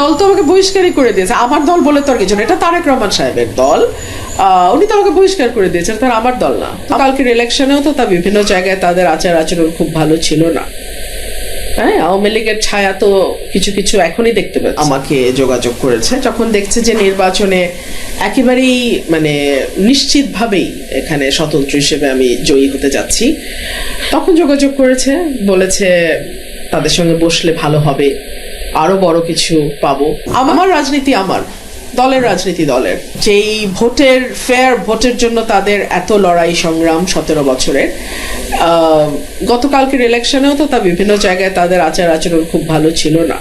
দল তো আমাকে বহিষ্কারই করে দিয়েছে। আমার দল বলে তো আর কিছু না, এটা তারেক রহমান সাহেবের দল। উনি তো আমাকে বহিষ্কার করে দিয়েছেন, তার আমার দল না। কালকের ইলেকশনেও তো তা বিভিন্ন জায়গায় তাদের আচার আচরণ খুব ভালো ছিল না। হ্যাঁ, আওয়ামী লীগের ছায়া তো কিছু কিছু এখনই দেখতে পাচ্ছি। আমাকে যোগাযোগ করেছে যখন দেখছে যে নির্বাচনে একেবারেই মানে নিশ্চিতভাবেই এখানে স্বতন্ত্র হিসেবে আমি জয়ী হতে যাচ্ছি, তখন যোগাযোগ করেছে, বলেছে তাদের সঙ্গে বসলে ভালো হবে, আরো বড় কিছু পাবো। আমার রাজনীতি আমার, দলের রাজনীতি দলের। যেই ভোটের ফেয়ার ভোটের জন্য তাদের এত লড়াই সংগ্রাম 17 বছরের, গতকালকের ইলেকশনেও তো তা বিভিন্ন জায়গায় তাদের আচার আচরণ খুব ভালো ছিল না।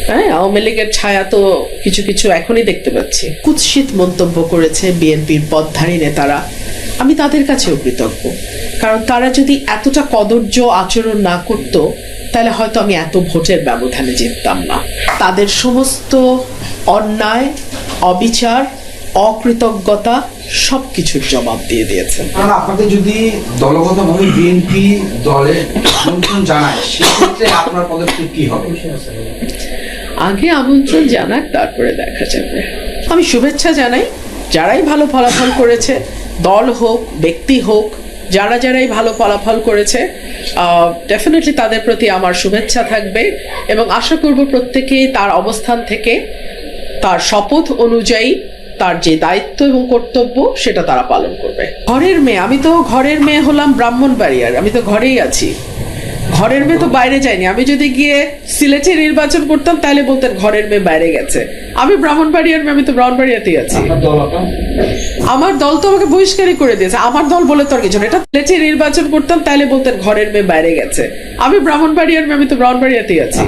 হ্যাঁ, আওয়ামী লীগের ছায়া তো কিছু কিছু এখনই দেখতে পাচ্ছি। কুৎসিত মন্তব্য করেছে বিএনপির পদধারী নেতারা, আমি তাদের কাছেও কৃতজ্ঞ, কারণ তারা যদি এতটা কদর্য আচরণ না করতো তাহলে হয়তো আমি এত ভোটের ব্যবধানে জিততাম না। তাদের সমস্ত অন্যায়, অবিচার, অকৃতজ্ঞতা সবকিছুর জবাব দিয়ে দিয়েছেন। কারণ আপনাদের যদি দলগতভাবে বিএনপি দলে আমন্ত্রণ জানায়, সেক্ষেত্রে আপনার পদক্ষেপ কি হবে? আগে আমন্ত্রণ জানাক, তারপরে দেখা যাবে। আমি শুভেচ্ছা জানাই যারাই ভালো ফলাফল করেছে, দল হোক ব্যক্তি হোক, যারাই ভালো ফলাফল করেছে, ডেফিনেটলি তাদের প্রতি আমার শুভেচ্ছা থাকবে এবং আশা করব প্রত্যেকেই তার অবস্থান থেকে তার শপথ অনুযায়ী তার যে দায়িত্ব এবং কর্তব্য সেটা তারা পালন করবে। ঘরের মেয়ে, আমি তো ঘরের মেয়ে হলাম ব্রাহ্মণবাড়িয়ার, আমি তো ঘরেই আছি, ঘরের মেয়ে তো বাইরে যায়নি। আমি যদি গিয়ে সিলেটে নির্বাচন করতাম তাহলে বলতেন ঘরের মেয়ে বাইরে গেছে। আমি ব্রাহ্মণবাড়িয়ার মেয়ে, আমি তো ব্রাহ্মণবাড়িয়াতেই আছি। আমার দল তো আমাকে বহিষ্কারই করে দিয়েছে। আমার দল বলে তো আর কিছু না, এটা সিলেটে নির্বাচন করতাম তাহলে বলতেন ঘরের মেয়ে বাইরে গেছে। আমি ব্রাহ্মণবাড়িয়ার মেয়ে, আমি তো ব্রাহ্মণবাড়িয়াতেই আছি।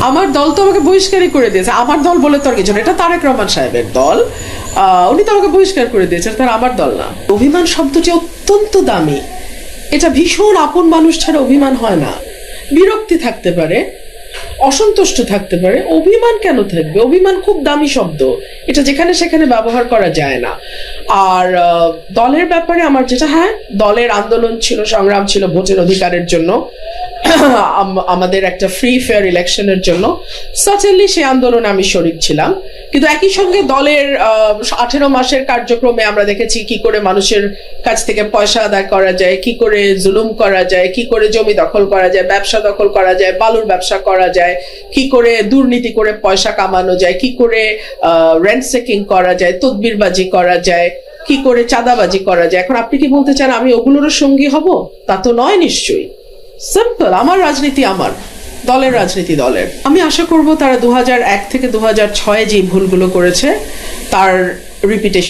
আমার দল তো আমাকে বহিষ্কারই করে দিয়েছে। আমার দল বলে তো আর কিছু না, এটা তারেক রহমান সাহেবের দল। উনি তো আমাকে বহিষ্কার করে দিয়েছেন, তার আমার দল না। অভিমান শব্দটি অত্যন্ত দামি, এটা ভীষণ আপন মানুষ ছাড়া অভিমান হয় না। বিরক্তি থাকতে পারে, অসন্তুষ্ট থাকতে পারে, অভিমান কেন থাকবে? অভিমান খুব দামি শব্দ, এটা যেখানে সেখানে ব্যবহার করা যায় না। আর দলের ব্যাপারে আমার যেটা, হ্যাঁ, দলের আন্দোলন ছিল, সংগ্রাম ছিল ভোটের অধিকারের জন্য, আমাদের একটা ফ্রি ফেয়ার ইলেকশনের জন্য। সার্টেনলি সেই আন্দোলনে আমি শরিক ছিলাম, কিন্তু একই সঙ্গে দলের 18 মাসের কার্যক্রমে আমরা দেখেছি কি করে মানুষের কাছ থেকে পয়সা আদায় করা যায়, কি করে জুলুম করা যায়, কি করে জমি দখল করা যায়, ব্যবসা দখল করা যায়, বালুর ব্যবসা করা যায়, কি করে দুর্নীতি করে পয়সা কামানো যায়, কি করে রেন্ট সেকিং করা যায়, তদবিরবাজি করা যায়, কি করে চাঁদাবাজি করা যায়। এখন আপনি কি বলতে চান আমি ওগুলোরও সঙ্গী হব? তা তো নয় নিশ্চয়ই। সিম্পল, আমার রাজনীতি আমার, দলের রাজনীতি দলের। আমি আশা করব তারা 2001 থেকে 2006 যে ভুলগুলো করেছে তার রিপিটেশন